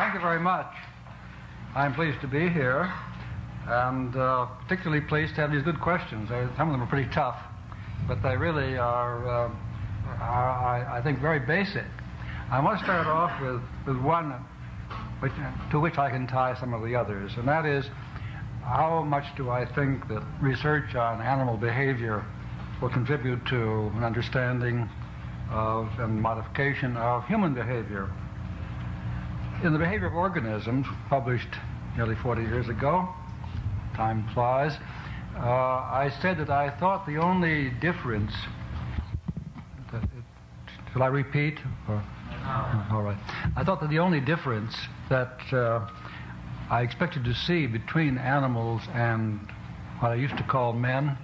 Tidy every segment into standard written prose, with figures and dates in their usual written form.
Thank you very much. I'm pleased to be here, and particularly pleased to have these good questions. Some of them are pretty tough, but they really are I think, very basic. I want to start off with one to which I can tie some of the others, and that is, how much do I think that research on animal behavior will contribute to an understanding of and modification of human behavior? In The Behavior of Organisms, published nearly 40 years ago, time flies, I said that I thought the only difference, shall I repeat? All right. I thought that the only difference that I expected to see between animals and what I used to call men,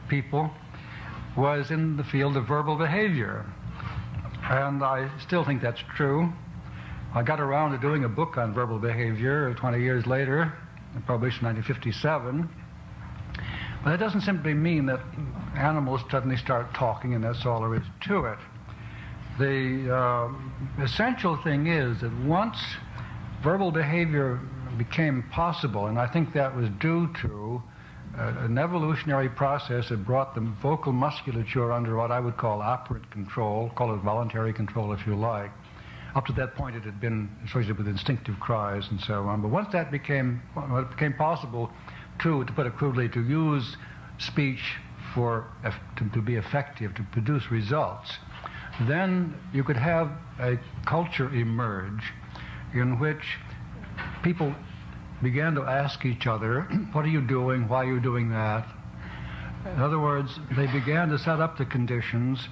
people, was in the field of verbal behavior. And I still think that's true. I got around to doing a book on verbal behavior 20 years later, published in 1957. But that doesn't simply mean that animals suddenly start talking and that's all there is to it. The essential thing is that once verbal behavior became possible, and I think that was due to an evolutionary process that brought the vocal musculature under what I would call operant control, call it voluntary control if you like. Up to that point it had been associated with instinctive cries and so on. But once that became possible to put it crudely, to use speech to be effective, to produce results, then you could have a culture emerge in which people began to ask each other, what are you doing, why are you doing that? In other words, they began to set up the conditions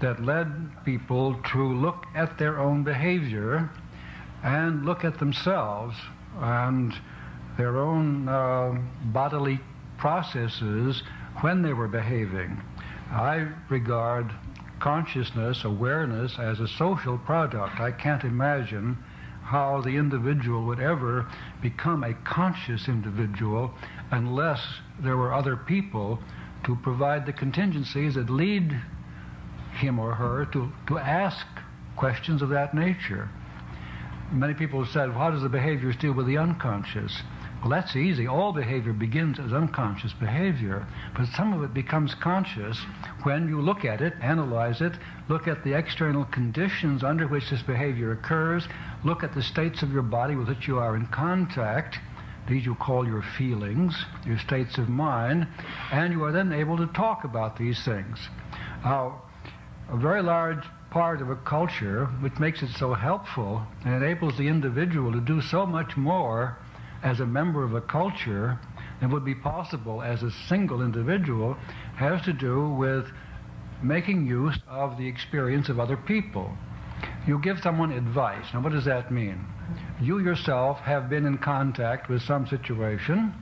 that led people to look at their own behavior and look at themselves and their own bodily processes when they were behaving. I regard consciousness, awareness, as a social product. I can't imagine how the individual would ever become a conscious individual unless there were other people to provide the contingencies that lead him or her to ask questions of that nature. Many people have said, well, how does the behavior deal with the unconscious? Well, that's easy. All behavior begins as unconscious behavior, but some of it becomes conscious when you look at it, analyze it, look at the external conditions under which this behavior occurs, look at the states of your body with which you are in contact. These you call your feelings, your states of mind, and you are then able to talk about these things. Now, a very large part of a culture, which makes it so helpful and enables the individual to do so much more as a member of a culture than would be possible as a single individual, has to do with making use of the experience of other people. You give someone advice. Now, what does that mean? You yourself have been in contact with some situation,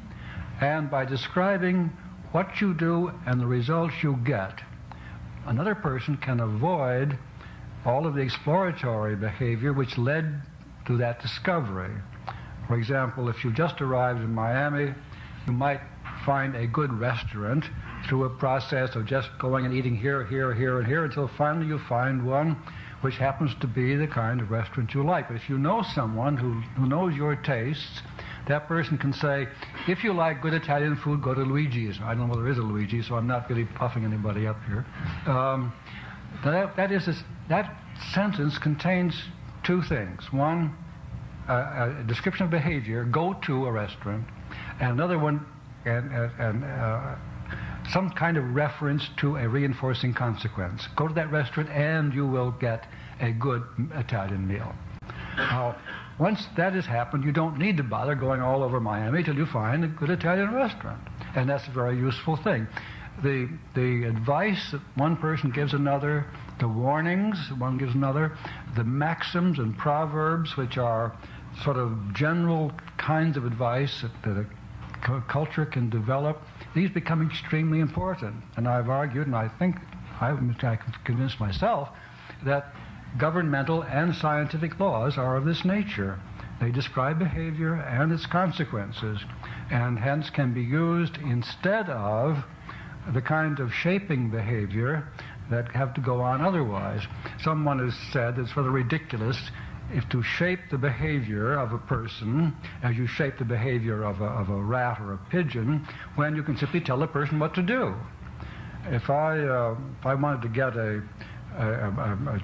and by describing what you do and the results you get, another person can avoid all of the exploratory behavior which led to that discovery. For example, if you just arrived in Miami, you might find a good restaurant through a process of just going and eating here, here, here, and here, until finally you find one which happens to be the kind of restaurant you like. But if you know someone who knows your tastes, that person can say, if you like good Italian food, go to Luigi's. I don't know whether there is a Luigi, so I'm not really puffing anybody up here. That sentence contains two things. One, a description of behavior, go to a restaurant, and another one, some kind of reference to a reinforcing consequence. Go to that restaurant and you will get a good Italian meal. Now, once that has happened, you don't need to bother going all over Miami till you find a good Italian restaurant. And that's a very useful thing. The advice that one person gives another, the warnings one gives another, the maxims and proverbs, which are sort of general kinds of advice that a culture can develop, these become extremely important. And I've argued, and I think I've convinced myself, that governmental and scientific laws are of this nature. They describe behavior and its consequences, and hence can be used instead of the kind of shaping behavior that have to go on otherwise. Someone has said it's rather ridiculous is to shape the behavior of a person as you shape the behavior of a rat or a pigeon, when you can simply tell a person what to do. If I wanted to get a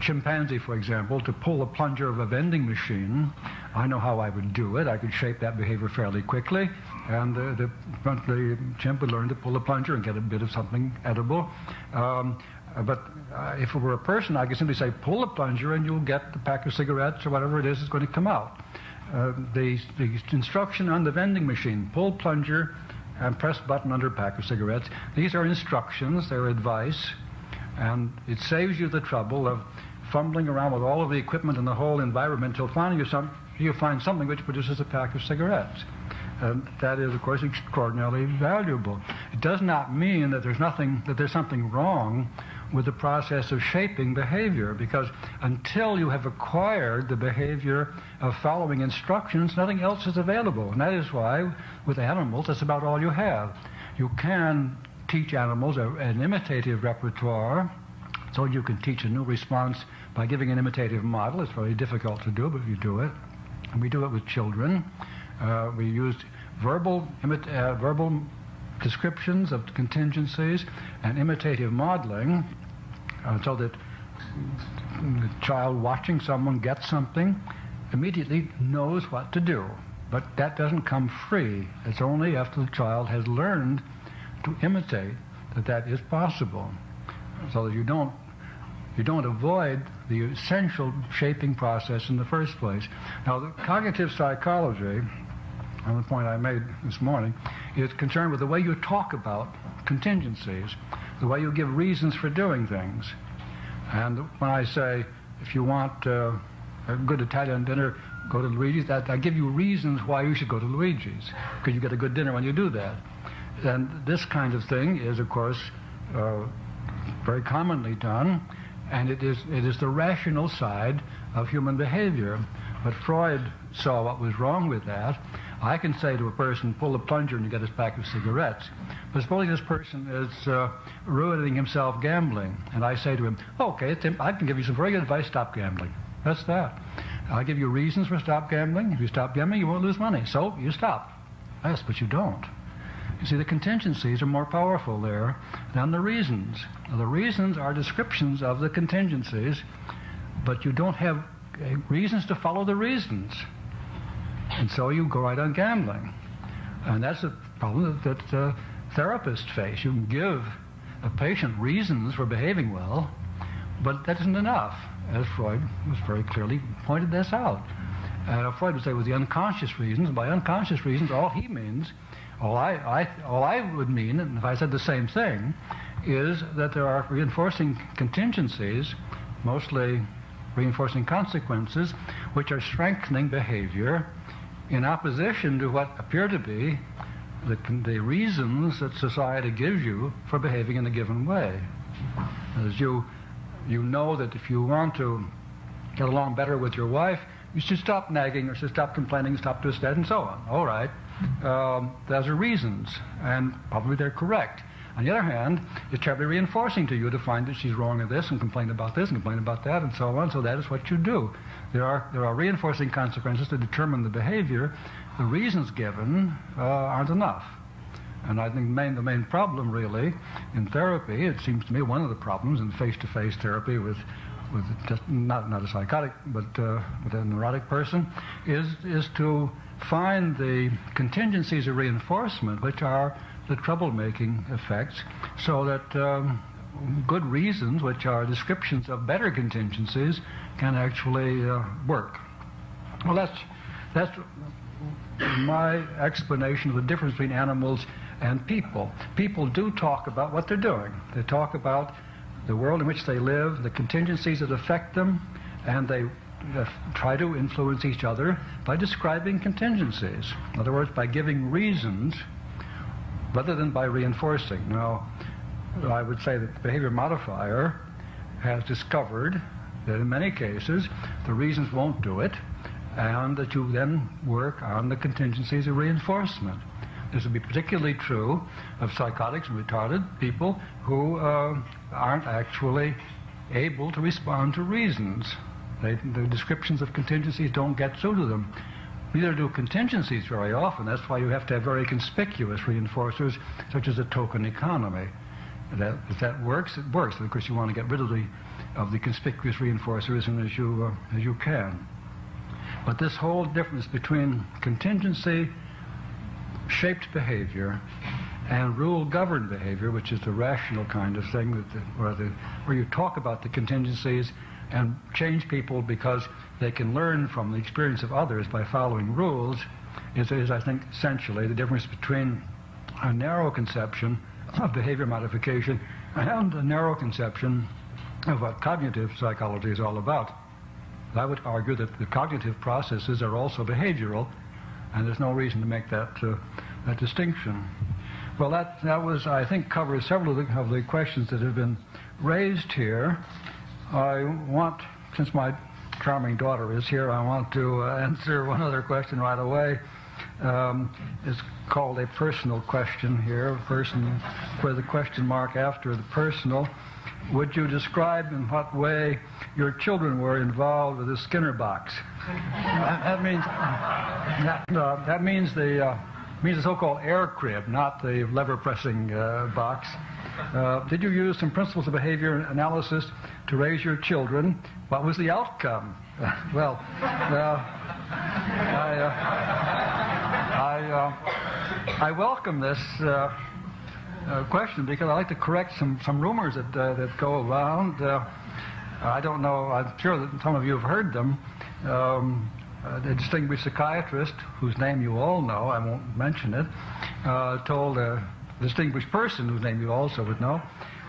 chimpanzee, for example, to pull the plunger of a vending machine, I know how I would do it. I could shape that behavior fairly quickly, and the chimp would learn to pull the plunger and get a bit of something edible. But if it were a person, I could simply say, pull the plunger and you'll get the pack of cigarettes or whatever it is that's going to come out. The instruction on the vending machine, pull plunger and press button under pack of cigarettes, these are instructions, they're advice, and it saves you the trouble of fumbling around with all of the equipment in the whole environment until finally you find something which produces a pack of cigarettes. And that is, of course, extraordinarily valuable. It does not mean that there's something wrong with the process of shaping behavior, because until you have acquired the behavior of following instructions, nothing else is available. And that is why, with animals, that's about all you have. You can teach animals an imitative repertoire, so you can teach a new response by giving an imitative model. It's very difficult to do, but you do it. And we do it with children. We used verbal descriptions of contingencies and imitative modeling, so that the child watching someone get something immediately knows what to do. But that doesn't come free. It's only after the child has learned to imitate that is possible, so that you don't avoid the essential shaping process in the first place. Now, the cognitive psychology, on the point I made this morning, is concerned with the way you talk about contingencies, the way you give reasons for doing things. And when I say, if you want a good Italian dinner, go to Luigi's, I give you reasons why you should go to Luigi's, because you get a good dinner when you do that. And this kind of thing is, of course, very commonly done, and it is the rational side of human behavior. But Freud saw what was wrong with that. I can say to a person, pull the plunger and you get his pack of cigarettes. But supposing this person is ruining himself gambling, and I say to him, okay, Tim, I can give you some very good advice, stop gambling. That's that. I'll give you reasons for stop gambling. If you stop gambling, you won't lose money. So you stop. Yes, but you don't. You see, the contingencies are more powerful there than the reasons. Now, the reasons are descriptions of the contingencies, but you don't have reasons to follow the reasons. And so you go right on gambling. And that's a problem that therapists face. You can give a patient reasons for behaving well, but that isn't enough, as Freud was very clearly pointed this out. Freud would say with the unconscious reasons, and by unconscious reasons, all he means, all I would mean, and if I said the same thing, is that there are reinforcing contingencies, mostly reinforcing consequences, which are strengthening behavior in opposition to what appear to be the reasons that society gives you for behaving in a given way. As you know that if you want to get along better with your wife, you should stop nagging, or should stop complaining, stop doing that, and so on. All right. Those are reasons, and probably they're correct. On the other hand, it's terribly reinforcing to you to find that she's wrong in this, and complain about this, and complain about that, and so on. So that is what you do. There are reinforcing consequences to determine the behavior. The reasons given aren't enough. And I think the main problem, really, in therapy, it seems to me one of the problems in face-to-face therapy with just not a psychotic, but with a neurotic person, is to find the contingencies of reinforcement, which are the troublemaking effects, so that good reasons, which are descriptions of better contingencies, can actually work. Well, that's my explanation of the difference between animals and people. People do talk about what they're doing. They talk about the world in which they live, the contingencies that affect them, and they try to influence each other by describing contingencies. In other words, by giving reasons rather than by reinforcing. Now, I would say that the behavior modifier has discovered that in many cases the reasons won't do it, and that you then work on the contingencies of reinforcement. This would be particularly true of psychotics and retarded people who aren't actually able to respond to reasons. The descriptions of contingencies don't get through to them. Neither do contingencies very often. That's why you have to have very conspicuous reinforcers, such as a token economy. If that works, it works. Of course, you want to get rid of the conspicuous reinforcer as soon as you can. But this whole difference between contingency shaped behavior and rule-governed behavior, which is the rational kind of thing, where you talk about the contingencies and change people because they can learn from the experience of others by following rules, is I think, essentially the difference between a narrow conception of behavior modification and a narrow conception of what cognitive psychology is all about. I would argue that the cognitive processes are also behavioral, and there's no reason to make that distinction. Well, that was, I think, covers several of the questions that have been raised here. I want, since my charming daughter is here, I want to answer one other question right away. It's called a personal question here, person with a question mark after the personal. Would you describe in what way your children were involved with the Skinner box? That means the so-called air crib, not the lever-pressing box. Did you use some principles of behavior analysis to raise your children? What was the outcome? Well, I welcome this question because I like to correct some rumors that go around. I don't know, I'm sure that some of you have heard them. A distinguished psychiatrist, whose name you all know, I won't mention it, told a distinguished person whose name you also would know,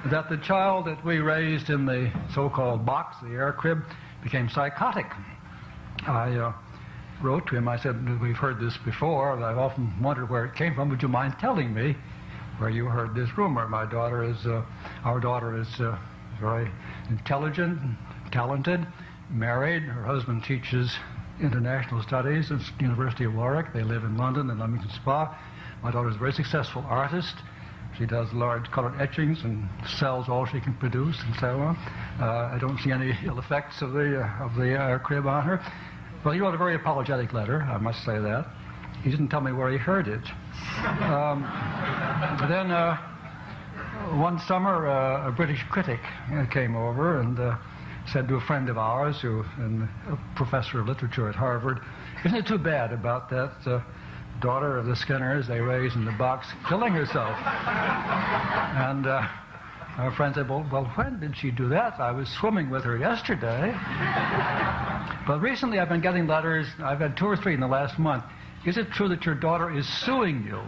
that the child that we raised in the so-called box, the air crib, became psychotic. I wrote to him, I said, we've heard this before, I've often wondered where it came from. Would you mind telling me where you heard this rumor? Our daughter is very intelligent, talented, married. Her husband teaches international studies at the University of Warwick. They live in London and Leamington Spa. My daughter is a very successful artist. She does large colored etchings and sells all she can produce and so on. I don't see any ill effects of the air crib on her. Well, he wrote a very apologetic letter, I must say that. He didn't tell me where he heard it. Then one summer, a British critic came over and said to a friend of ours, a professor of literature at Harvard, isn't it too bad about that daughter of the Skinners they raised in the box killing herself? And our friend said, well, when did she do that? I was swimming with her yesterday. But recently I've been getting letters. I've had 2 or 3 in the last month. Is it true that your daughter is suing you?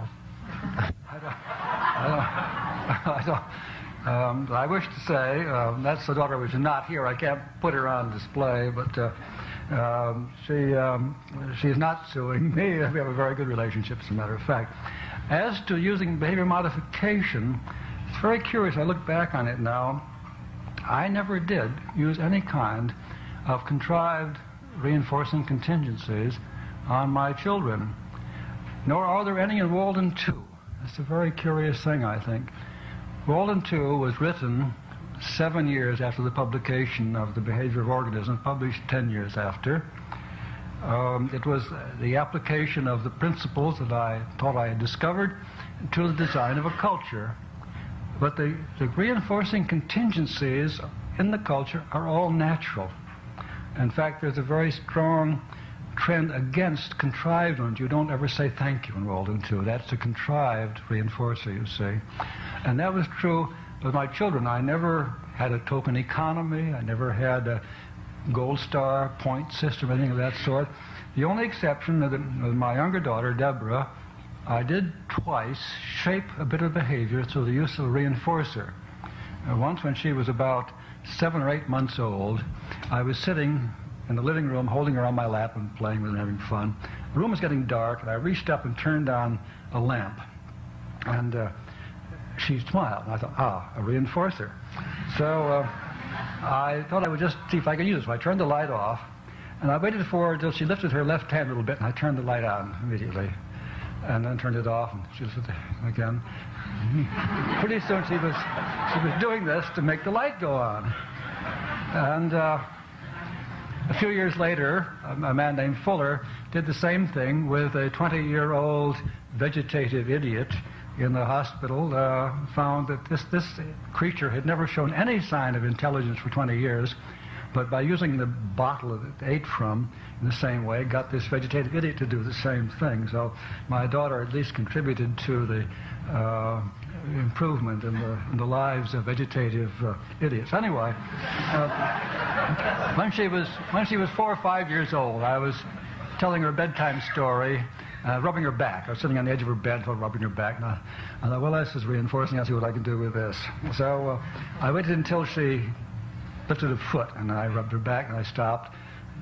I wish to say, that's the daughter which is not here. I can't put her on display, but she's not suing me. We have a very good relationship, as a matter of fact. As to using behavior modification, it's very curious. I look back on it now. I never did use any kind of contrived reinforcing contingencies on my children, nor are there any in Walden 2. That's a very curious thing, I think. Walden 2 was written 7 years after the publication of The Behavior of Organisms, published 10 years after. It was the application of the principles that I thought I had discovered to the design of a culture. But the reinforcing contingencies in the culture are all natural. In fact, there's a very strong trend against contrived ones. You don't ever say thank you in Walden 2. That's a contrived reinforcer, you see. And that was true with my children. I never had a token economy. I never had a gold star point system, anything of that sort. The only exception with my younger daughter, Deborah, I did twice shape a bit of behavior through the use of a reinforcer. Once when she was about 7 or 8 months old, I was sitting in the living room holding her on my lap and playing with her and having fun. The room was getting dark, and I reached up and turned on a lamp. And she smiled. And I thought, a reinforcer. So I thought I would just see if I could use it. So I turned the light off, and I waited for her until she lifted her left hand a little bit, and I turned the light on immediately. And then turned it off, and she lifted it again. Pretty soon she was doing this to make the light go on. And A few years later, a man named Fuller did the same thing with a 20-year-old vegetative idiot in the hospital, found that this creature had never shown any sign of intelligence for 20 years, but by using the bottle that it ate from in the same way, got this vegetative idiot to do the same thing. So my daughter at least contributed to the improvement in the lives of vegetative idiots. Anyway, when she was 4 or 5 years old, I was telling her a bedtime story, rubbing her back. I was sitting on the edge of her bed, rubbing her back. And I thought, well, this is reinforcing. I'll see what I can do with this. So I waited until she lifted a foot, and I rubbed her back, and I stopped.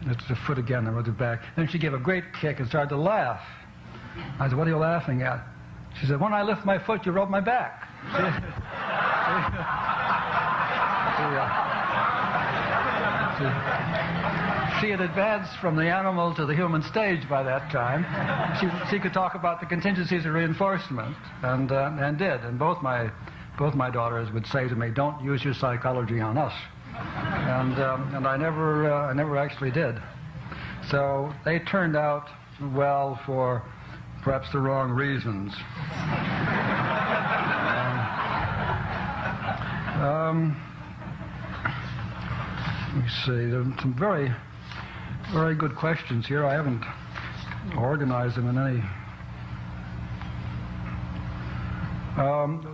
Lifted her foot again, and I rubbed her back. Then she gave a great kick and started to laugh. I said, what are you laughing at? She said, when I lift my foot, you rub my back. She had advanced from the animal to the human stage by that time. She could talk about the contingencies of reinforcement, and did. And both my daughters would say to me, don't use your psychology on us. And I never actually did. So they turned out well for perhaps the wrong reasons. Let me see. There are some very, very good questions here. I haven't organized them in any.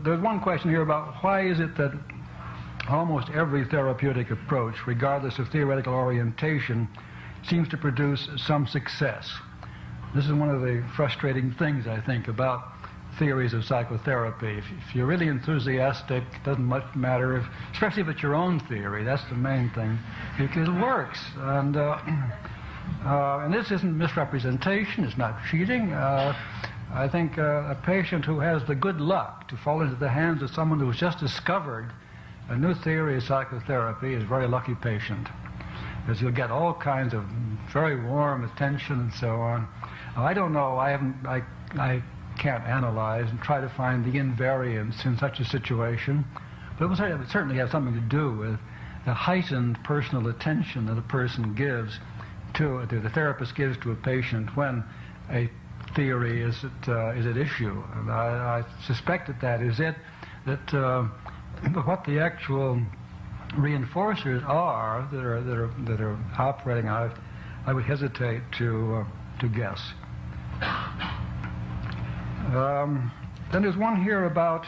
There's one question here about why is it that almost every therapeutic approach, regardless of theoretical orientation, seems to produce some success. This is one of the frustrating things, I think, about theories of psychotherapy. If you're really enthusiastic, it doesn't much matter, especially if it's your own theory. That's the main thing. It works. And this isn't misrepresentation. It's not cheating. I think a patient who has the good luck to fall into the hands of someone who's just discovered a new theory of psychotherapy is a very lucky patient, because you'll get all kinds of very warm attention and so on. I don't know. I can't analyze and try to find the invariance in such a situation, but it would certainly have something to do with the heightened personal attention that a person gives to the therapist gives to a patient when a theory is at issue. And I suspect that is it. That what the actual reinforcers are that are operating, I would hesitate to guess. Then there's one here about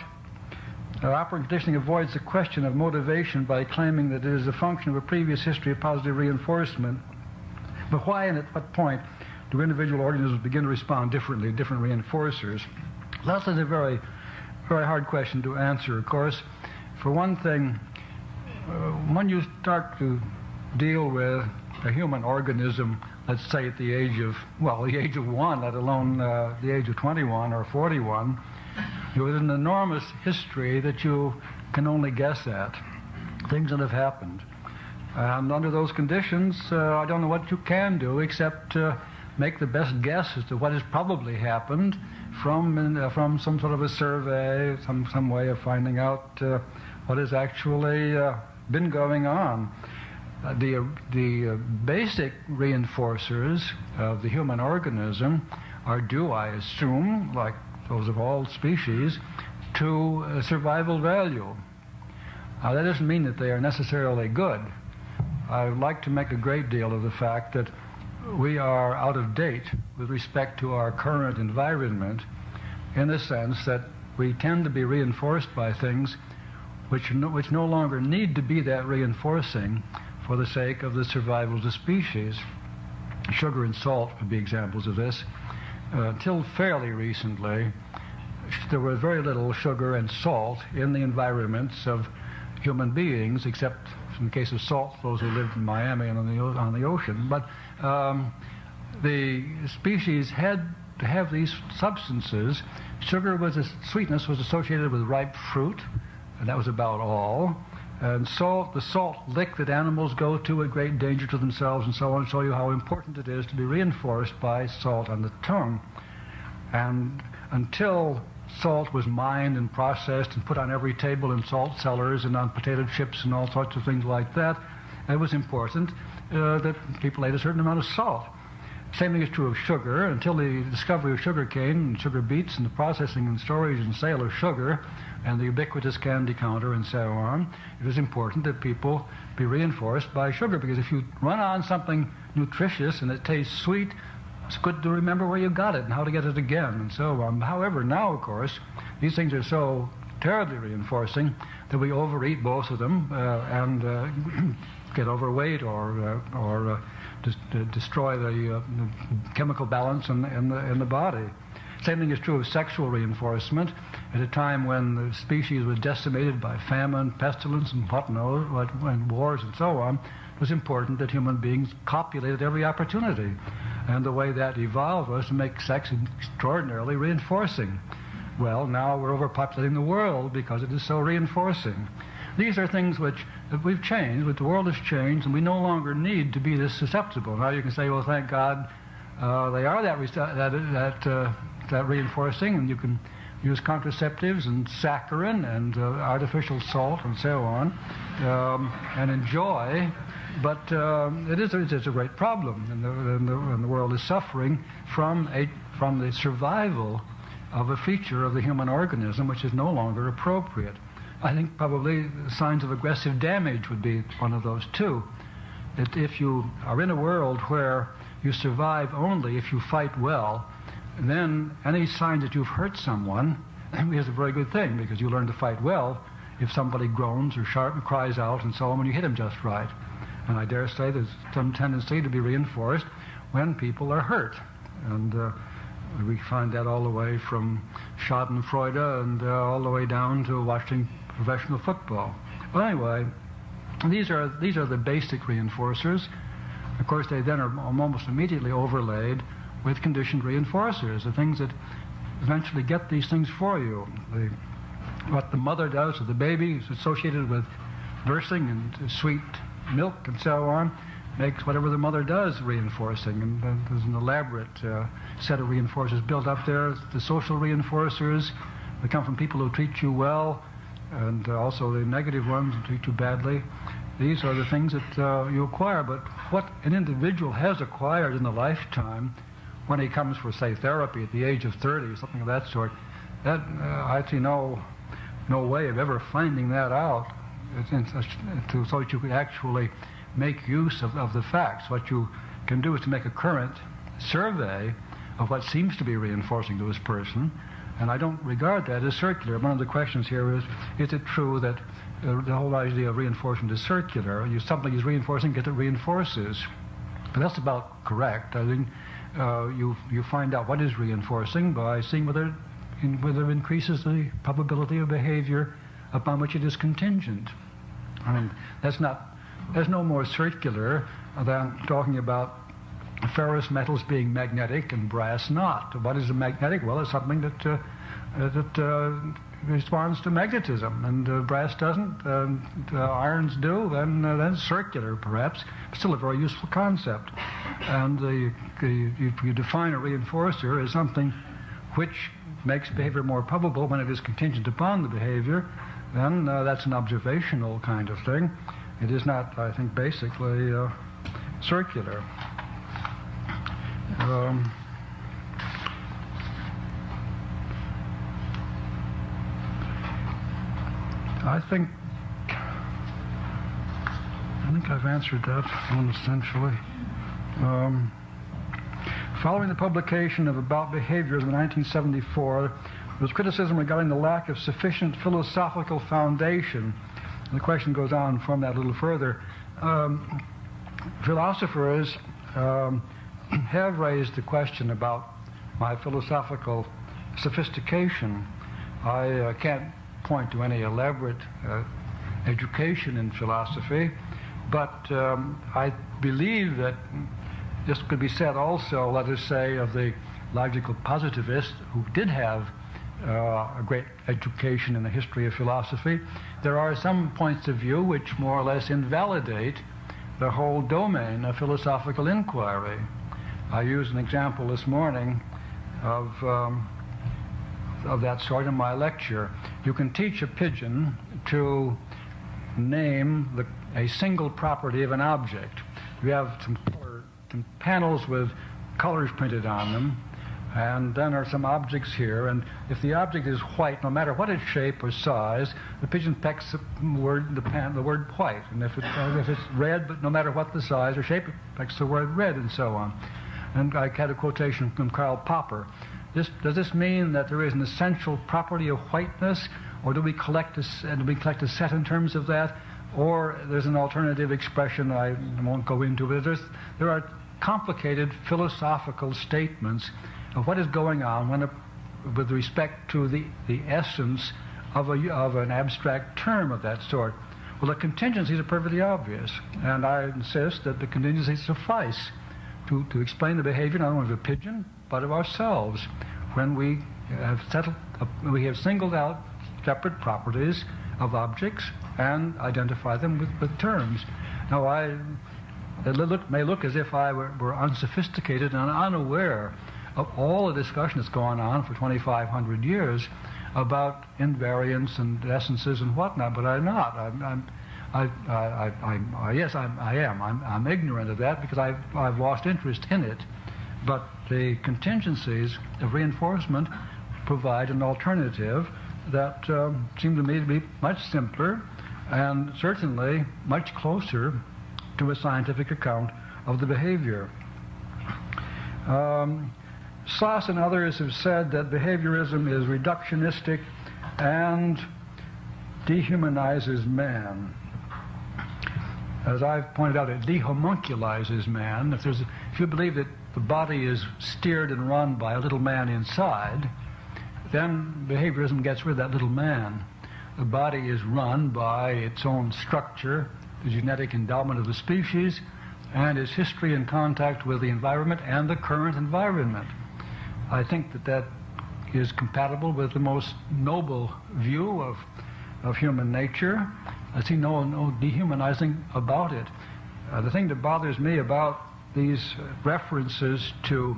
operant conditioning avoids the question of motivation by claiming that it is a function of a previous history of positive reinforcement. But why and at what point do individual organisms begin to respond differently to different reinforcers? That's a very, very hard question to answer, of course. For one thing, when you start to deal with a human organism, let's say at the age of 1, let alone the age of 21 or 41, with an enormous history that you can only guess at, things that have happened. And under those conditions, I don't know what you can do except make the best guess as to what has probably happened from some sort of a survey, some way of finding out what has actually been going on. The basic reinforcers of the human organism are due, I assume, like those of all species, to survival value. Now, that doesn't mean that they are necessarily good. I would like to make a great deal of the fact that we are out of date with respect to our current environment, in the sense that we tend to be reinforced by things which no longer need to be that reinforcing for the sake of the survival of the species. Sugar and salt would be examples of this. Until fairly recently, there was very little sugar and salt in the environments of human beings, except in the case of salt, those who lived in Miami and on the ocean. But the species had to have these substances. Sugar sweetness was associated with ripe fruit, and that was about all. And salt, the salt lick that animals go to at great danger to themselves and so on, show you how important it is to be reinforced by salt on the tongue. And until salt was mined and processed and put on every table in salt cellars and on potato chips and all sorts of things like that, it was important. that people ate a certain amount of salt. Same thing is true of sugar. Until the discovery of sugar cane and sugar beets and the processing and storage and sale of sugar and the ubiquitous candy counter and so on, it is important that people be reinforced by sugar, because if you run on something nutritious and it tastes sweet, it's good to remember where you got it and how to get it again and so on. However, now, of course, these things are so terribly reinforcing that we overeat both of them and get overweight or destroy the chemical balance in the body. Same thing is true of sexual reinforcement. At a time when the species was decimated by famine, pestilence, and and wars and so on, it was important that human beings copulated every opportunity. And the way that evolved was to make sex extraordinarily reinforcing. Well, now we're overpopulating the world because it is so reinforcing. These are things which we've changed, but the world has changed, and we no longer need to be this susceptible. Now you can say, well, thank God they are that reinforcing, and you can use contraceptives and saccharin and artificial salt and so on, and enjoy. But it is a great problem, and the world is suffering from the survival of a feature of the human organism which is no longer appropriate. I think probably signs of aggressive damage would be one of those too. That if you are in a world where you survive only if you fight well, then any sign that you've hurt someone is a very good thing, because you learn to fight well if somebody groans or cries out and so on when you hit him just right. And I dare say there's some tendency to be reinforced when people are hurt. And we find that all the way from Schadenfreude and all the way down to watching professional football. Well, anyway, these are the basic reinforcers. Of course, they then are almost immediately overlaid with conditioned reinforcers, the things that eventually get these things for you. What the mother does to the baby is associated with nursing and sweet milk and so on, makes whatever the mother does reinforcing. And there's an elaborate set of reinforcers built up there. The social reinforcers, they come from people who treat you well, and also the negative ones who treat you badly. These are the things that you acquire. But what an individual has acquired in a lifetime, when he comes for, say, therapy at the age of 30, something of that sort, that I see no way of ever finding that out, so that you could actually make use of the facts. What you can do is to make a current survey of what seems to be reinforcing to this person, and I don't regard that as circular. One of the questions here is it true that the whole idea of reinforcement is circular? Something is reinforcing because it reinforces. But that's about correct. I think you find out what is reinforcing by seeing whether it increases the probability of behavior upon which it is contingent. I mean, that's no more circular than talking about ferrous metals being magnetic and brass not. What is a magnetic? Well, it's something that responds to magnetism, and brass doesn't, irons do, then it's circular perhaps, but still a very useful concept. And if you define a reinforcer as something which makes behavior more probable when it is contingent upon the behavior, then that's an observational kind of thing. It is not, I think, basically circular. I think I've answered that one essentially. Following the publication of About Behaviors in 1974, there was criticism regarding the lack of sufficient philosophical foundation. And the question goes on from that a little further. Philosophers have raised the question about my philosophical sophistication. I can't point to any elaborate education in philosophy, but I believe that this could be said also, let us say, of the logical positivists who did have a great education in the history of philosophy. There are some points of view which more or less invalidate the whole domain of philosophical inquiry. I used an example this morning of that sort in my lecture. You can teach a pigeon to name a single property of an object. you have some panels with colors printed on them, and then are some objects here, and if the object is white, no matter what its shape or size, the pigeon pecks the word white, and if it's red, but no matter what the size or shape, it pecks the word red, and so on. And I had a quotation from Karl Popper. Does this mean that there is an essential property of whiteness, or do we collect a set in terms of that, or there's an alternative expression I won't go into, but there are complicated philosophical statements of what is going on with respect to the essence of an abstract term of that sort. Well, the contingencies are perfectly obvious, and I insist that the contingencies suffice to explain the behavior not only of a pigeon, but of ourselves, when we have singled out separate properties of objects and identify them with terms. Now, it may look as if I were unsophisticated and unaware of all the discussion that's gone on for 2,500 years about invariance and essences and whatnot, but I'm not. Yes, I am. I'm ignorant of that because I've lost interest in it. But the contingencies of reinforcement provide an alternative that seemed to me to be much simpler and certainly much closer to a scientific account of the behavior. Sass and others have said that behaviorism is reductionistic and dehumanizes man. As I've pointed out, it dehomunculizes man. If you believe that the body is steered and run by a little man inside, then behaviorism gets rid of that little man. The body is run by its own structure, the genetic endowment of the species, and its history and contact with the environment and the current environment. I think that is compatible with the most noble view of human nature. I see no dehumanizing about it. The thing that bothers me about these references to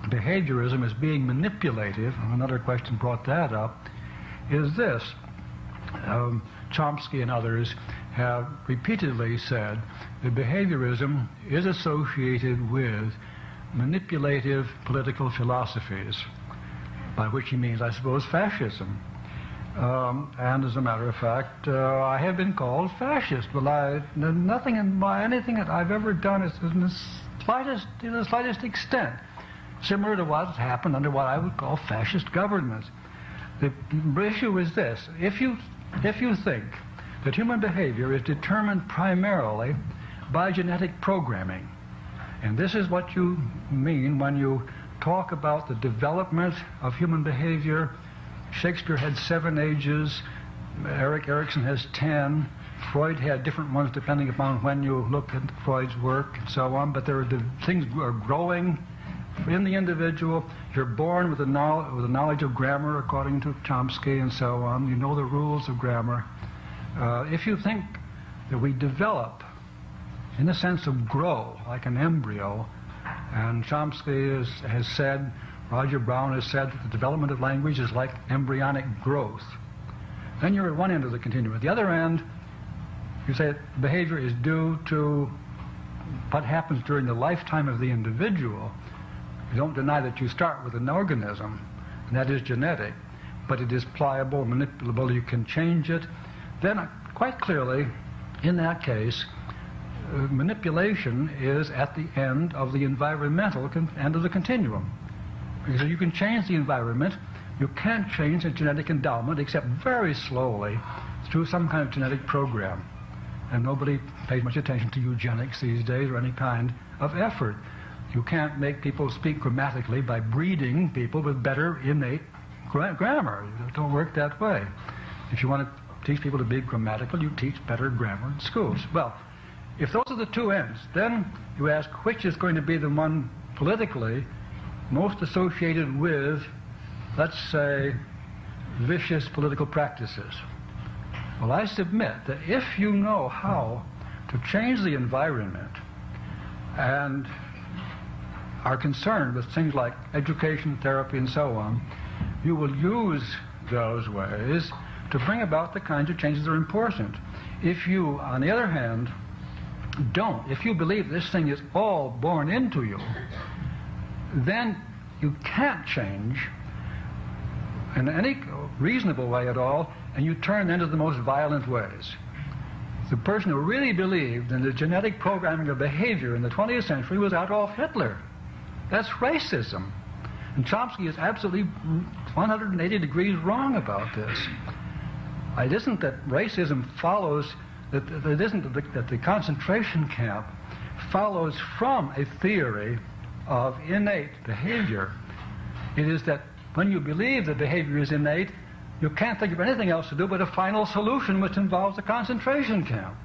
behaviorism as being manipulative, and another question brought that up, is this. Chomsky and others have repeatedly said that behaviorism is associated with manipulative political philosophies, by which he means, I suppose, fascism. And as a matter of fact, I have been called fascist, but nothing in anything that I've ever done is in the slightest extent similar to what happened under what I would call fascist governments. The issue is this: if you think that human behavior is determined primarily by genetic programming, and this is what you mean when you talk about the development of human behavior. Shakespeare had 7 ages, Erik Erikson has 10, Freud had different ones depending upon when you look at Freud's work and so on, but things are growing in the individual. You're born with a knowledge of grammar according to Chomsky and so on. You know the rules of grammar. If you think that we develop in the sense of grow, like an embryo, and Chomsky has said, Roger Brown has said that the development of language is like embryonic growth, then you're at one end of the continuum. At the other end, you say that behavior is due to what happens during the lifetime of the individual. You don't deny that you start with an organism, and that is genetic, but it is pliable, manipulable, you can change it. Then, quite clearly, in that case, manipulation is at the end of the environmental end of the continuum. Because you can change the environment, you can't change the genetic endowment except very slowly through some kind of genetic program. And nobody pays much attention to eugenics these days or any kind of effort. You can't make people speak grammatically by breeding people with better innate grammar. It don't work that way. If you want to teach people to be grammatical, you teach better grammar in schools. Well, if those are the two ends, then you ask which is going to be the one politically most associated with, let's say, vicious political practices. Well, I submit that if you know how to change the environment and are concerned with things like education, therapy, and so on, you will use those ways to bring about the kinds of changes that are important. If you, on the other hand, don't, if you believe this thing is all born into you, then you can't change in any reasonable way at all, and you turn into the most violent ways. The person who really believed in the genetic programming of behavior in the 20th century was Adolf Hitler. That's racism. And Chomsky is absolutely 180 degrees wrong about this. It isn't that racism follows, that it isn't that the concentration camp follows from a theory of innate behavior. It is that when you believe that behavior is innate, you can't think of anything else to do but a final solution which involves a concentration camp.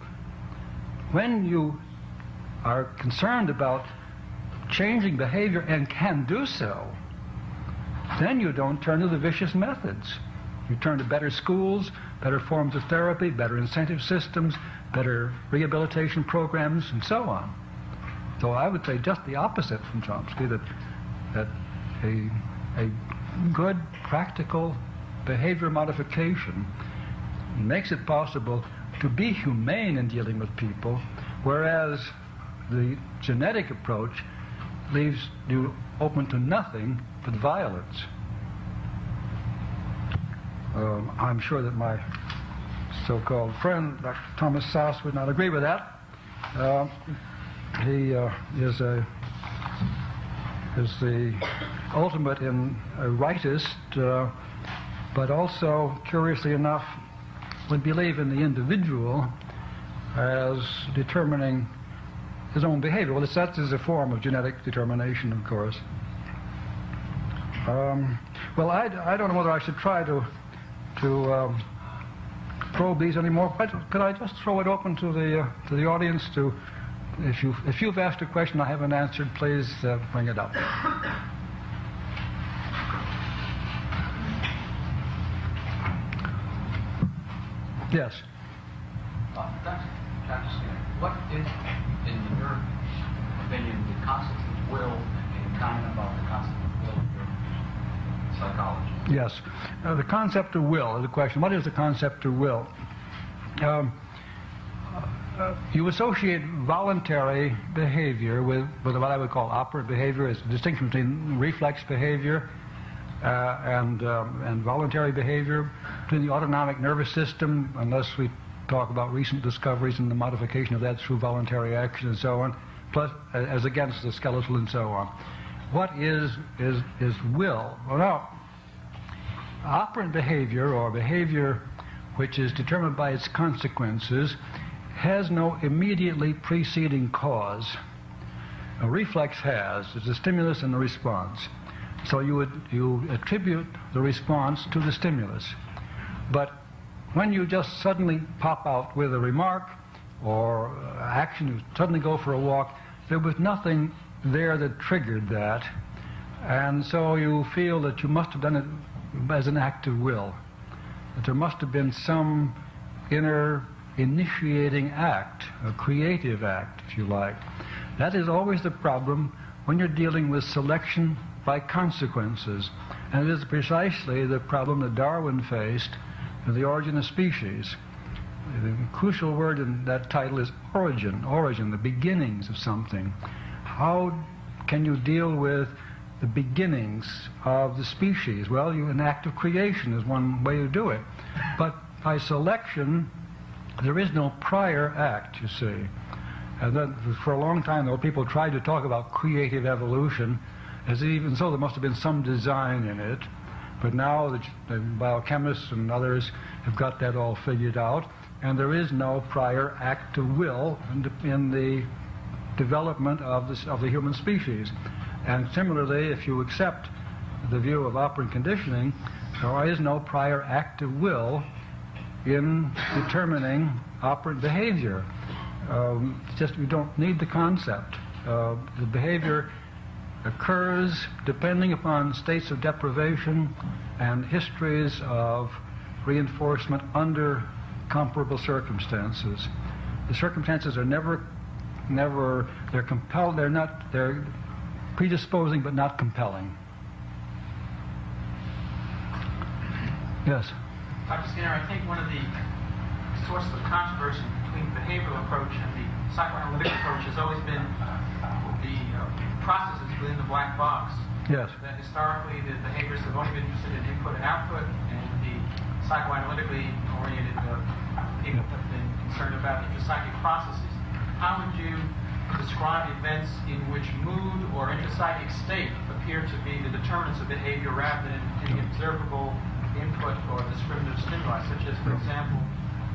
When you are concerned about changing behavior and can do so, then you don't turn to the vicious methods. You turn to better schools, better forms of therapy, better incentive systems, better rehabilitation programs, and so on. So I would say just the opposite from Chomsky, that a good practical behavior modification makes it possible to be humane in dealing with people, whereas the genetic approach leaves you open to nothing but violence. I'm sure that my so-called friend, Dr. Thomas Sass, would not agree with that. He is the ultimate in a rightist, but also, curiously enough, would believe in the individual as determining his own behavior. Well, that is a form of genetic determination, of course. Well, I don't know whether I should try to probe these anymore. Could I just throw it open to the audience to, if you've asked a question I haven't answered, please bring it up. Yes. Dr. Skinner, what is, in your opinion, the concept of will, and comment about the concept of will in psychology? Yes. The concept of will is the question. What is the concept of will? You associate voluntary behavior with what I would call operant behavior. It's a distinction between reflex behavior and voluntary behavior, between the autonomic nervous system, unless we talk about recent discoveries and the modification of that through voluntary action and so on, plus as against the skeletal and so on. What is will? Well, now, operant behavior, or behavior which is determined by its consequences, has no immediately preceding cause. A reflex has. It's a stimulus and a response. So you attribute the response to the stimulus. But when you just suddenly pop out with a remark or action, you suddenly go for a walk, there was nothing there that triggered that. And so you feel that you must have done it as an act of will. That there must have been some inner initiating act, a creative act, if you like. That is always the problem when you're dealing with selection by consequences. And it is precisely the problem that Darwin faced in The Origin of Species. The crucial word in that title is origin, the beginnings of something. How can you deal with the beginnings of the species? Well, an act of creation is one way to do it. But by selection, there is no prior act, you see. And then for a long time, though, people tried to talk about creative evolution, as even so there must have been some design in it. But now the biochemists and others have got that all figured out, and there is no prior act of will in the development of the human species. And similarly, if you accept the view of operant conditioning, there is no prior act of will in determining operant behavior. Just we don't need the concept. The behavior occurs depending upon states of deprivation and histories of reinforcement under comparable circumstances. The circumstances are never they're compelled, they're predisposing but not compelling. Yes? Dr. Skinner, I think one of the source of controversy between the behavioral approach and the psychoanalytic approach has always been the processes within the black box. Yes. That historically the behaviorists have only been interested in input and output, and the psychoanalytically oriented people have been concerned about intrapsychic processes. How would you describe events in which mood or intrapsychic state appear to be the determinants of behavior rather than any observable input or discriminative stimuli, such as, for example,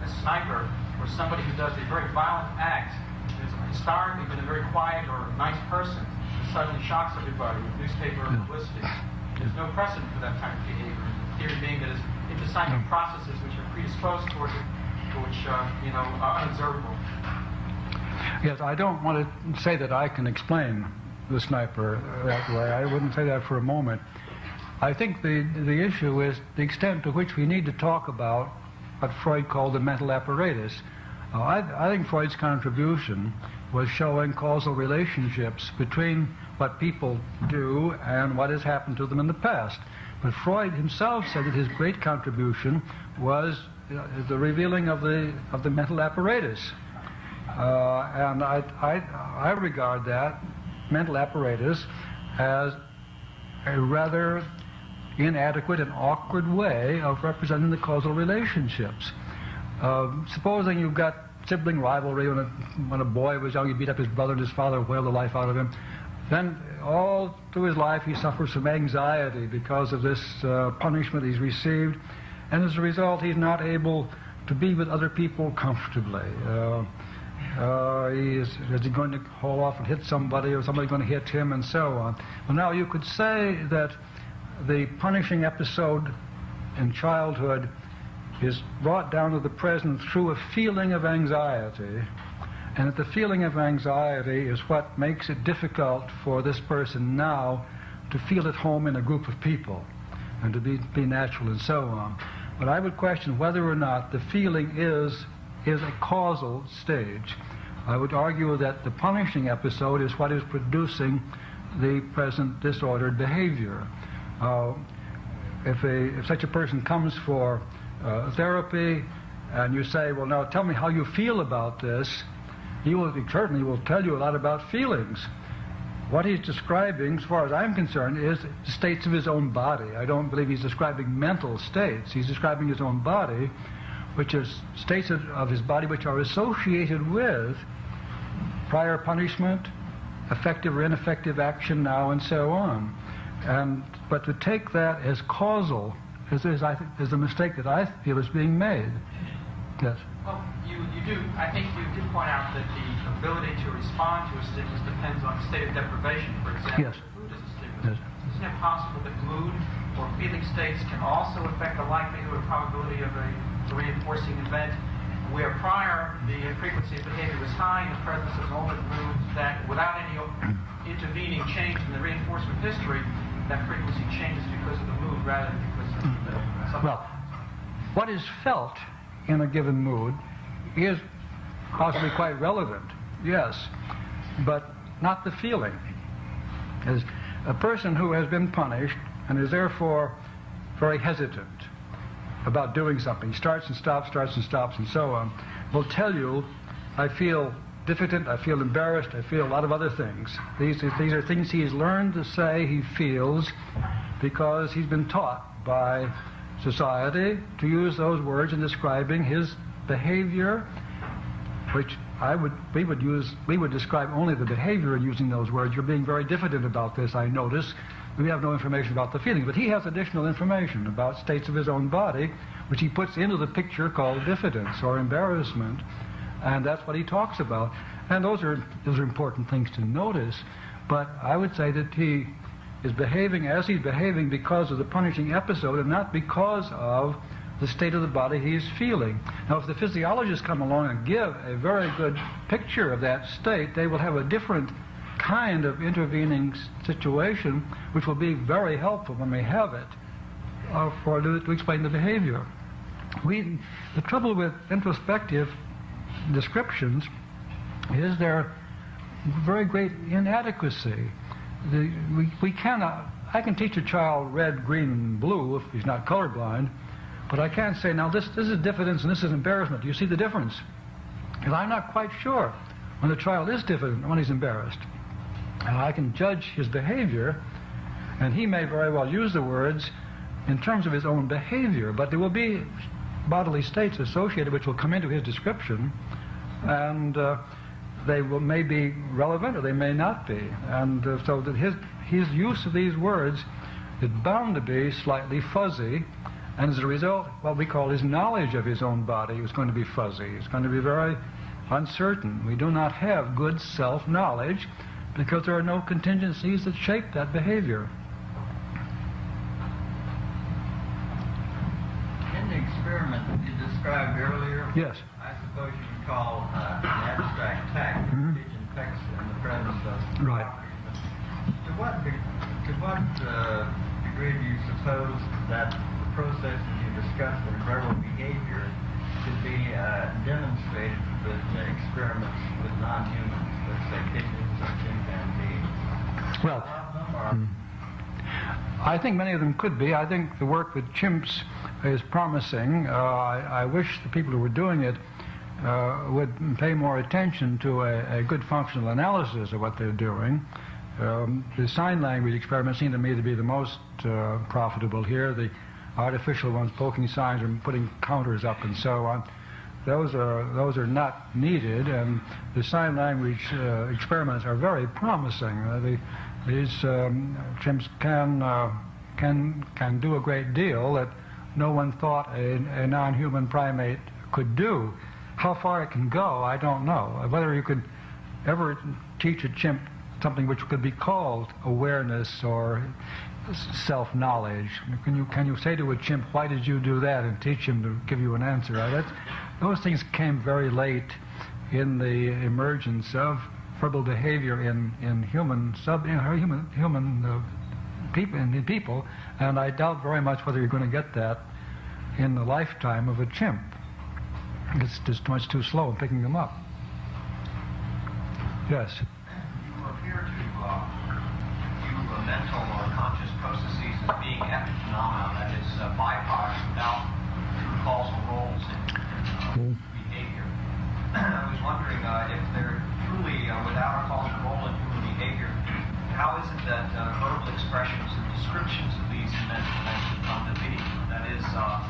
a sniper or somebody who does a very violent act, has historically been a very quiet or nice person, and suddenly shocks everybody with newspaper publicity. There's no precedent for that type of behavior. The theory being that it's intrapsychic processes which are predisposed towards it, which are unobservable. Yes, I don't want to say that I can explain the sniper that way. I wouldn't say that for a moment. I think the issue is the extent to which we need to talk about what Freud called the mental apparatus. I think Freud's contribution was showing causal relationships between what people do and what has happened to them in the past. But Freud himself said that his great contribution was the revealing of the mental apparatus. And I regard that mental apparatus as a rather inadequate and awkward way of representing the causal relationships. Supposing you've got sibling rivalry. When a boy was young, he beat up his brother and his father whaled the life out of him. Then all through his life he suffers from anxiety because of this punishment he's received, and as a result he's not able to be with other people comfortably. Is he going to haul off and hit somebody, or somebody going to hit him, and so on. Well, now you could say that the punishing episode in childhood is brought down to the present through a feeling of anxiety, and that the feeling of anxiety is what makes it difficult for this person now to feel at home in a group of people and to be natural and so on. But I would question whether or not the feeling is a causal stage. I would argue that the punishing episode is what is producing the present disordered behavior. If such a person comes for therapy, and you say, well, now tell me how you feel about this, he certainly will tell you a lot about feelings. What he's describing, as far as I'm concerned, is the states of his own body. I don't believe he's describing mental states. He's describing his own body, which is states of his body which are associated with prior punishment, effective or ineffective action now, and so on. But to take that as causal is a mistake that I feel is being made. Yes. Well, you do. I think you did point out that the ability to respond to a stimulus depends on the state of deprivation. For example, yes. Food is a stimulus. Yes. Isn't it possible that mood or feeling states can also affect the likelihood or probability of a reinforcing event, where prior the frequency of behavior was high in the presence of moment moods, that without any intervening change in the reinforcement history, that frequency changes because of the mood rather than because of something. Well, what is felt in a given mood is possibly quite relevant, yes, but not the feeling. As a person who has been punished and is therefore very hesitant about doing something, starts and stops, and so on, will tell you, I feel diffident, I feel embarrassed, I feel a lot of other things. These are things he's learned to say he feels because he's been taught by society to use those words in describing his behavior, which we would describe only the behavior in using those words. You're being very diffident about this, I notice. We have no information about the feelings, but he has additional information about states of his own body, which he puts into the picture called diffidence or embarrassment, and that's what he talks about. And those are important things to notice, but I would say that he is behaving as he's behaving because of the punishing episode and not because of the state of the body he's feeling. Now, if the physiologists come along and give a very good picture of that state, they will have a different kind of intervening situation, which will be very helpful when we have it, to explain the behavior. The trouble with introspective descriptions is their very great inadequacy. I can teach a child red, green, and blue if he's not colorblind, But I can't say, now this is diffidence and this is embarrassment. Do you see the difference? Because I'm not quite sure when the child is diffident, when he's embarrassed. And I can judge his behavior, and he may very well use the words in terms of his own behavior, but there will be bodily states associated which will come into his description, and they may be relevant or they may not be. And so that his use of these words is bound to be slightly fuzzy, and as a result, what we call his knowledge of his own body is going to be fuzzy. It's going to be very uncertain. We do not have good self-knowledge because there are no contingencies that shape that behavior. In the experiment that you described earlier, yes, I suppose you would call an abstract tact, pigeon text in the presence of right. To what degree do you suppose that the processes you discussed in verbal behavior could be demonstrated with experiments with non-humans, let's say pigeons or chimpanzees? Well, I think many of them could be. I think the work with chimps is promising. I wish the people who were doing it would pay more attention to a good functional analysis of what they're doing. The sign language experiments seem to me to be the most profitable here. The artificial ones, poking signs or putting counters up and so on, those are not needed, and the sign language experiments are very promising. These chimps can do a great deal that no one thought a non-human primate could do. How far it can go, I don't know. Whether you could ever teach a chimp something which could be called awareness or self-knowledge. Can you say to a chimp, why did you do that, and teach him to give you an answer? Those things came very late in the emergence of verbal behavior in human people, and I doubt very much whether you're going to get that in the lifetime of a chimp. It's just much too slow in picking them up. Yes. You appear to view mental or conscious processes as being epiphenomena, that is, byproducts without true causal roles in behavior. I was wondering if they're truly without a causal role in human behavior, how is it that verbal expressions and descriptions of these mental events come to be? That is, how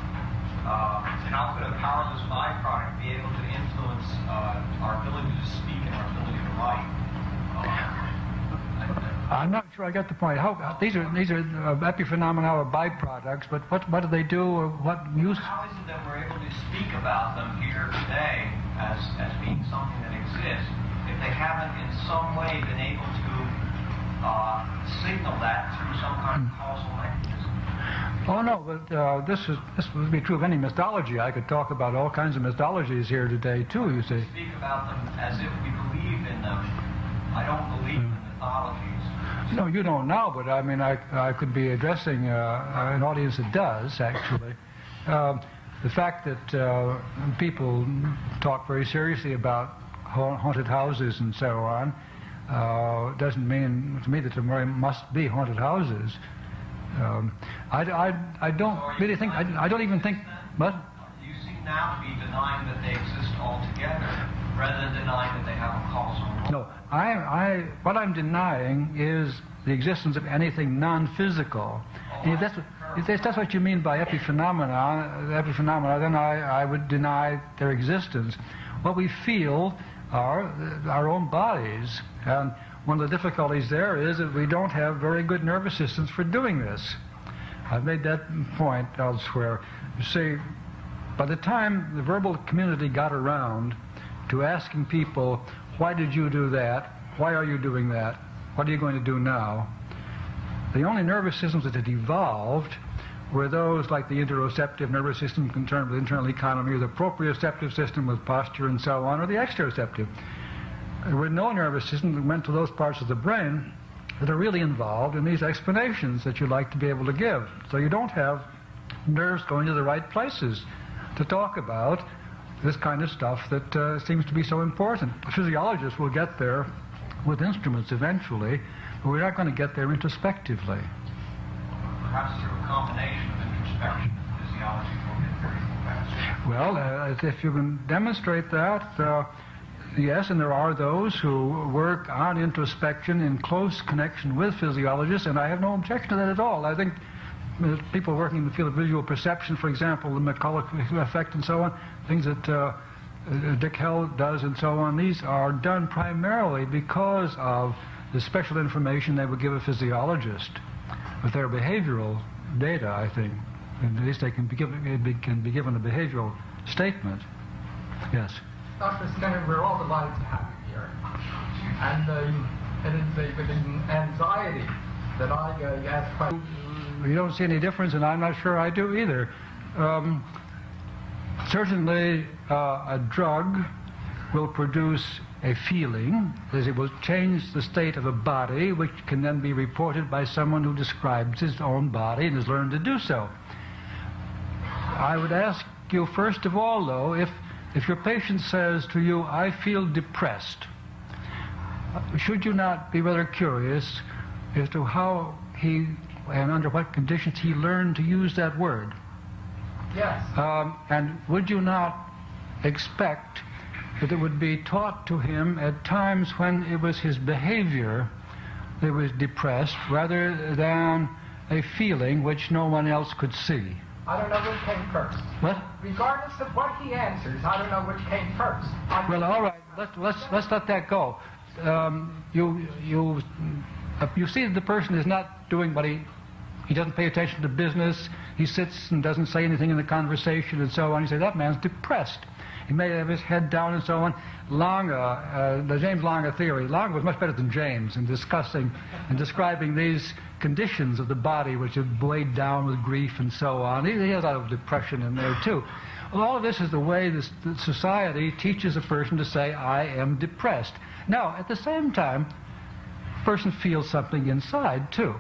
could a powerless byproduct be able to influence our ability to speak and our ability to write? I'm not sure I get the point. These are epiphenomena or byproducts, but what do they do, or what use? How is it that we're able to speak about them here today as being something that exists if they haven't in some way been able to signal that through some kind of causal mechanism? Oh no, but this would be true of any mythology. I could talk about all kinds of mythologies here today too. You see. Speak about them as if we believe in them. I don't believe in mythologies. No, you don't now, but I mean, I could be addressing an audience that does, actually. The fact that people talk very seriously about haunted houses and so on doesn't mean to me that there must be haunted houses. I don't really think, I don't even think, what? You seem now to be denying that they exist altogether, rather than denying that they have a causal role. No, what I'm denying is the existence of anything non-physical. If that's what you mean by epiphenomena, then I would deny their existence. What we feel are our own bodies, and one of the difficulties there is that we don't have very good nervous systems for doing this. I've made that point elsewhere. You see, by the time the verbal community got around to asking people, why did you do that? Why are you doing that? What are you going to do now? The only nervous systems that had evolved were those like the interoceptive nervous system concerned with internal economy, or the proprioceptive system with posture and so on, or the exteroceptive. There were no nervous systems that went to those parts of the brain that are really involved in these explanations that you like to be able to give. So you don't have nerves going to the right places to talk about this kind of stuff that seems to be so important. Physiologists will get there with instruments eventually, but we're not going to get there introspectively. Perhaps through a combination of introspection and physiology, we'll get Well, if you can demonstrate that, yes, and there are those who work on introspection in close connection with physiologists, and I have no objection to that at all. I think people working in the field of visual perception, for example, the McCulloch effect and so on, things that Dick Hell does and so on, these are done primarily because of the special information they would give a physiologist with their behavioral data, I think. At least they can be given a behavioral statement. Yes. Dr. Skinner, we're all delighted to have you here. And it is with anxiety that I ask questions. You don't see any difference, and I'm not sure I do either. Certainly, a drug will produce a feeling, as it will change the state of a body, which can then be reported by someone who describes his own body and has learned to do so. I would ask you, first of all, though, if your patient says to you, I feel depressed, should you not be rather curious as to how he and under what conditions he learned to use that word? Yes. And would you not expect that it would be taught to him at times when it was his behavior that was depressed rather than a feeling which no one else could see? I don't know which came first. What? Regardless of what he answers, I don't know which came first. Well, all right. Let's let that go. You see that the person is not doing what he doesn't pay attention to business. He sits and doesn't say anything in the conversation and so on. You say that man's depressed. He may have his head down and so on. Lange, the James Lange theory. Lange was much better than James in discussing and describing these conditions of the body which have weighed down with grief and so on. He has a lot of depression in there too. Well, all of this is the way the society teaches a person to say, I am depressed. Now, at the same time, the person feels something inside too.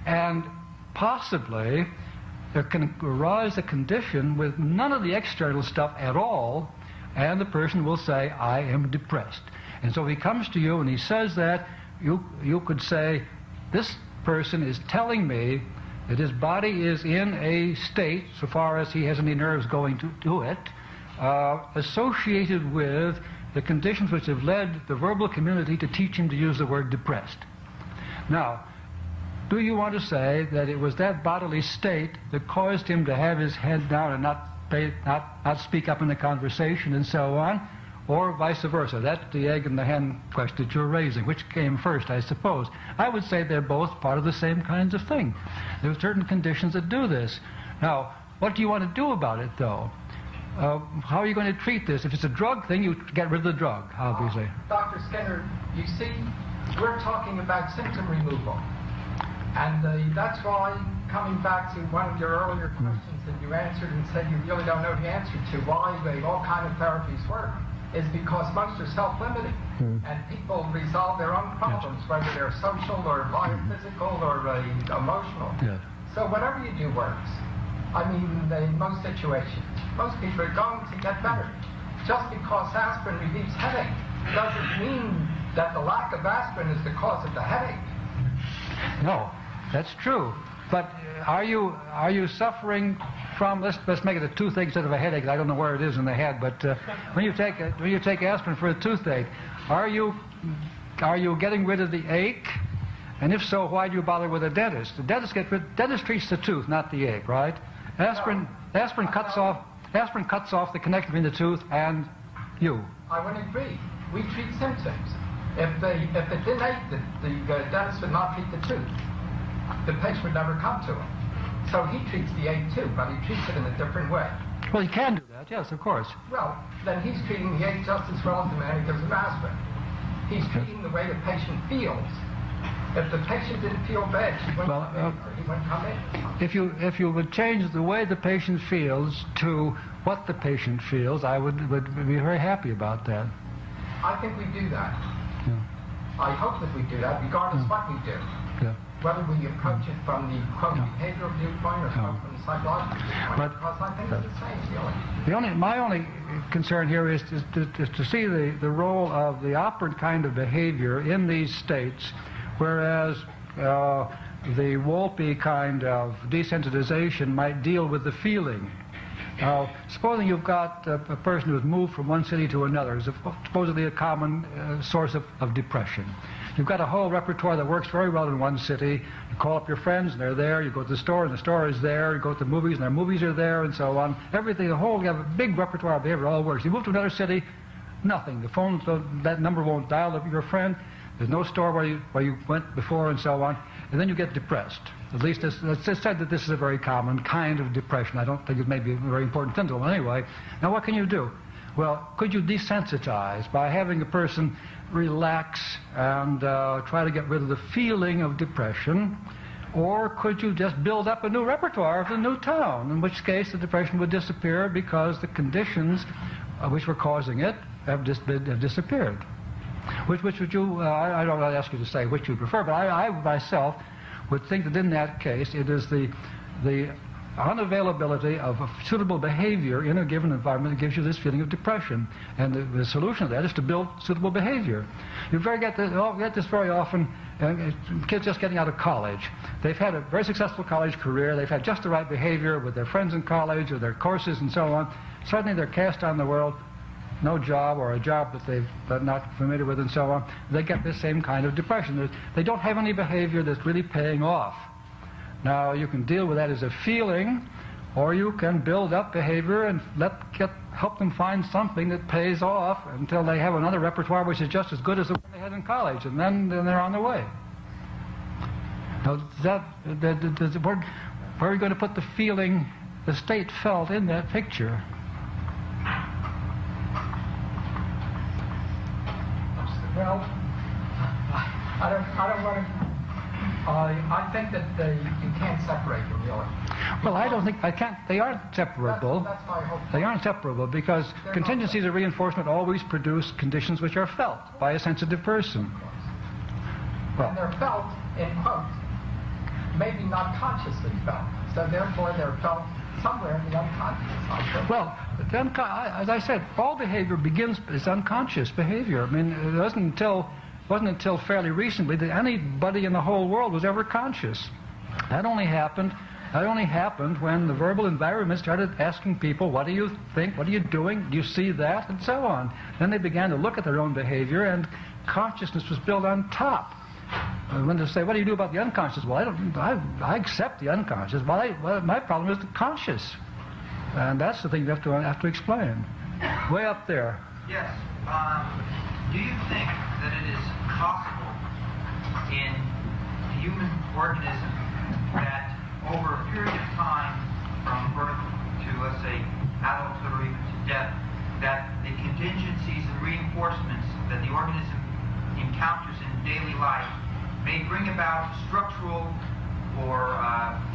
And possibly there can arise a condition with none of the external stuff at all, and the person will say, I am depressed. And so he comes to you and he says that, you could say, this person is telling me that his body is in a state, so far as he has any nerves going to do it, associated with the conditions which have led the verbal community to teach him to use the word depressed. Now, do you want to say that it was that bodily state that caused him to have his head down and not speak up in the conversation and so on, or vice versa? That's the egg and the hen question that you're raising. Which came first, I suppose? I would say they're both part of the same kinds of thing. There are certain conditions that do this. Now, what do you want to do about it, though? How are you going to treat this? If it's a drug thing, you get rid of the drug, obviously. Dr. Skinner, you see, we're talking about symptom removal. And that's why, coming back to one of your earlier questions that you answered and said you really don't know the answer to why all kind of therapies work, is because most are self-limiting. And people resolve their own problems, whether they're social or biophysical or emotional. Yes. So whatever you do works. I mean, in most situations, most people are going to get better. Just because aspirin relieves headache doesn't mean that the lack of aspirin is the cause of the headache. No, that's true. But are you suffering from, let's make it a toothache instead of a headache. I don't know where it is in the head, but when you take aspirin for a toothache, are you getting rid of the ache? And if so, why do you bother with a dentist? The dentist treats the tooth, not the ache, right? Aspirin cuts off the connection between the tooth and you. I would agree. We treat symptoms. If it didn't ache, the dentist would not treat the tooth. The patient would never come to him. So he treats the ache too, but he treats it in a different way. Well, he can do that, yes, of course. Well, then he's treating the ache just as well as the man who gives him aspirin. He's treating the way the patient feels. If the patient didn't feel bad, he wouldn't come in, or he wouldn't come in. If you would change the way the patient feels to what the patient feels, I would be very happy about that. I think we do that. Yeah. I hope that we do that, regardless what we do. Yeah. Whether we approach it from the behavioral viewpoint or from the psychological viewpoint, because I think it's the same feeling. My only concern here is to see the role of the operant kind of behavior in these states, whereas the Wolpe kind of desensitization might deal with the feeling. Now, supposing you've got a person who's moved from one city to another, is supposedly a common source of depression. You've got a whole repertoire that works very well in one city. You call up your friends, and they're there. You go to the store, and the store is there. You go to the movies, and their movies are there, and so on. Everything, you have a big repertoire of behavior, all works. You move to another city, nothing. The phone, that number won't dial up your friend. There's no store where you went before, and so on. And then you get depressed. At least it's said that this is a very common kind of depression. I don't think it may be a very important symptom anyway. Now, what can you do? Well, could you desensitize by having a person relax and try to get rid of the feeling of depression? Or could you just build up a new repertoire of the new town, in which case the depression would disappear because the conditions which were causing it have disappeared? Which would you, I don't want to ask you to say which you prefer, but I myself would think that in that case it is the unavailability of a suitable behavior in a given environment that gives you this feeling of depression. And the solution to that is to build suitable behavior. You get this very often, kids just getting out of college. They've had a very successful college career. They've had just the right behavior with their friends in college or their courses and so on. Suddenly they're cast on the world, no job or a job that they're not familiar with and so on. They get this same kind of depression. They don't have any behavior that's really paying off. Now, you can deal with that as a feeling, or you can build up behavior and help them find something that pays off until they have another repertoire which is just as good as the one they had in college, and then they're on their way. Now, where are you going to put the feeling the state felt in that picture? Well, I don't want to. I think that you can't separate them, really. Well, I don't think I can't. They aren't separable. That's my hope. They aren't separable because contingencies of reinforcement always produce conditions which are felt by a sensitive person. Well, and they're felt in quotes, maybe not consciously felt. So therefore, they're felt somewhere in the unconscious. Well, as I said, all behavior begins as unconscious behavior. I mean, it wasn't until fairly recently that anybody in the whole world was ever conscious. That only happened when the verbal environment started asking people, what do you think, what are you doing, do you see that, and so on. Then they began to look at their own behavior, and consciousness was built on top. When they say, what do you do about the unconscious? Well, I accept the unconscious. Well, my problem is the conscious. And that's the thing you have to explain. Way up there. Yes. Do you think that it is possible in the human organism that over a period of time, from birth to, let's say, adulthood or even to death, that the contingencies and reinforcements that the organism encounters in daily life may bring about structural or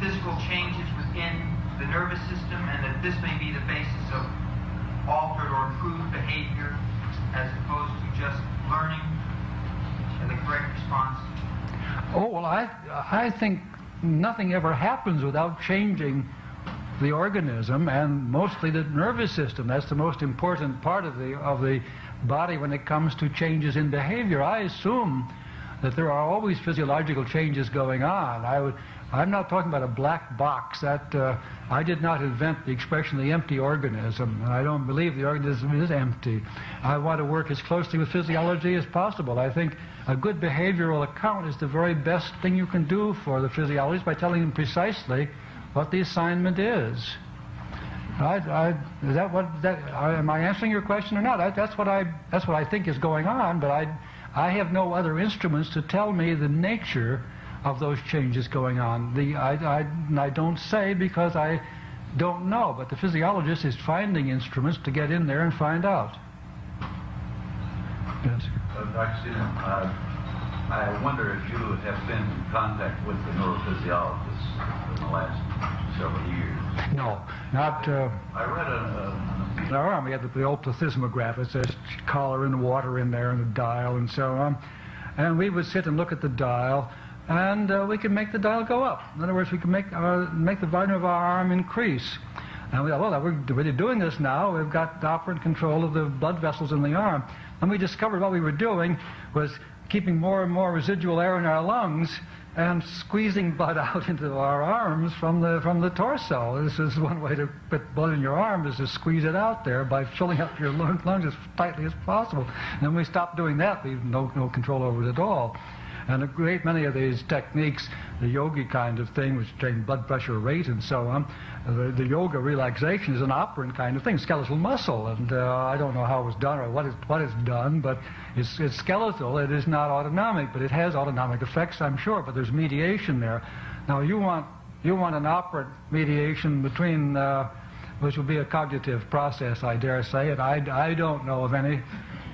physical changes within the nervous system, and that this may be the basis of altered or improved behavior as opposed to just learning the correct response? Oh, well, I think nothing ever happens without changing the organism, and mostly the nervous system. That's the most important part of the body when it comes to changes in behavior. I assume that there are always physiological changes going on. I'm not talking about a black box. That I did not invent the expression the empty organism, and I don't believe the organism is empty. I want to work as closely with physiology as possible. I think a good behavioral account is the very best thing you can do for the physiologists by telling them precisely what the assignment is. Am I answering your question or not? That's what I think is going on, but I have no other instruments to tell me the nature of those changes going on. I don't say because I don't know, but the physiologist is finding instruments to get in there and find out. Yes. Dr. Stephen, I wonder if you have been in contact with the neurophysiologists in the last several years. No, not... I read in our arm, we had the old plethysmograph. It says color and water in there and a dial and so on. And we would sit and look at the dial, and we could make the dial go up. In other words, we could make the volume of our arm increase. And we thought, well, we're really doing this now. We've got the operant control of the blood vessels in the arm. And we discovered what we were doing was keeping more and more residual air in our lungs and squeezing blood out into our arms from the torso. This is one way to put blood in your arm, is to squeeze it out there by filling up your lungs as tightly as possible. And when we stop doing that, we have no control over it at all. And a great many of these techniques, the yogi kind of thing, which train blood pressure rate and so on, the yoga relaxation is an operant kind of thing, skeletal muscle. And I don't know how it was done or what it's done, but it's skeletal. It is not autonomic, but it has autonomic effects, I'm sure. But there's mediation there. Now you want an operant mediation between, which will be a cognitive process, I dare say, and I don't know of any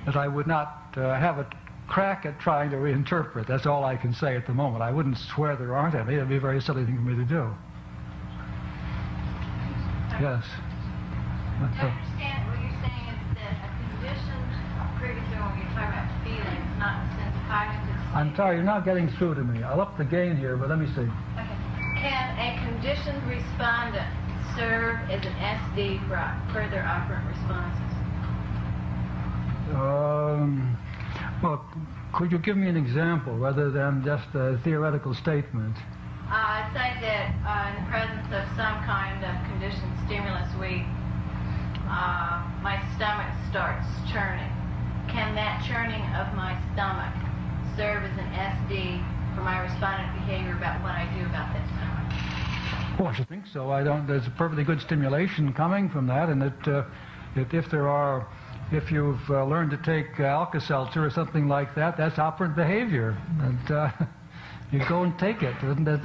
that I would not have a crack at trying to reinterpret. That's all I can say at the moment. I wouldn't swear there aren't any. It would be a very silly thing for me to do. Yes. I understand what you're saying is that a conditioned, previously when you're talking about feelings, not in the sense of cognitive. I'm sorry, you're not getting through to me. I'll up the gain here, but let me see. Okay. Can a conditioned respondent serve as an SD for further operant responses? Well, could you give me an example rather than just a theoretical statement? I'd say that in the presence of some kind of conditioned stimulus, my stomach starts churning. Can that churning of my stomach serve as an SD for my respondent behavior about what I do about that stomach? Oh, I should think so. There's a perfectly good stimulation coming from that, and if you've learned to take Alka-Seltzer or something like that, that's operant behavior. And you go and take it. Isn't was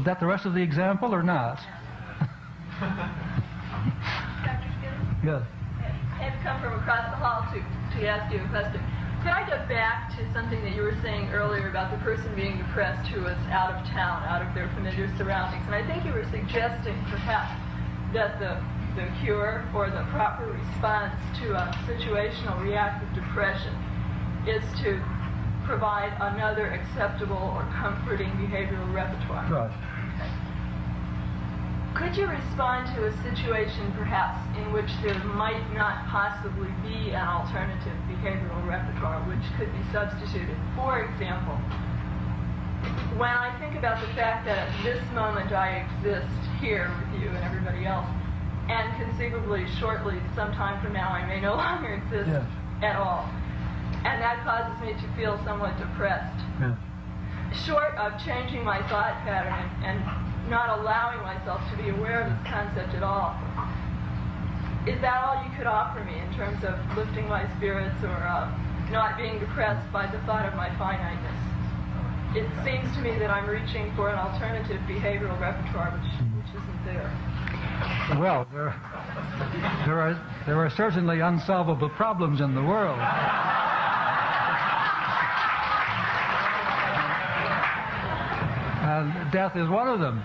that the rest of the example or not? Dr. Skinner? Yes. I had to come from across the hall to ask you a question. Could I get back to something that you were saying earlier about the person being depressed who was out of town, out of their familiar surroundings? And I think you were suggesting perhaps that the cure or the proper response to a situational reactive depression is to provide another acceptable or comforting behavioral repertoire. Right. Okay. Could you respond to a situation perhaps in which there might not possibly be an alternative behavioral repertoire which could be substituted? For example, when I think about the fact that at this moment I exist here with you and everybody else, and conceivably, shortly, sometime from now, I may no longer exist at all. And that causes me to feel somewhat depressed. Yeah. Short of changing my thought pattern and not allowing myself to be aware of this concept at all, is that all you could offer me in terms of lifting my spirits or not being depressed by the thought of my finiteness? It seems to me that I'm reaching for an alternative behavioral repertoire which isn't there. Well, there are certainly unsolvable problems in the world. And death is one of them.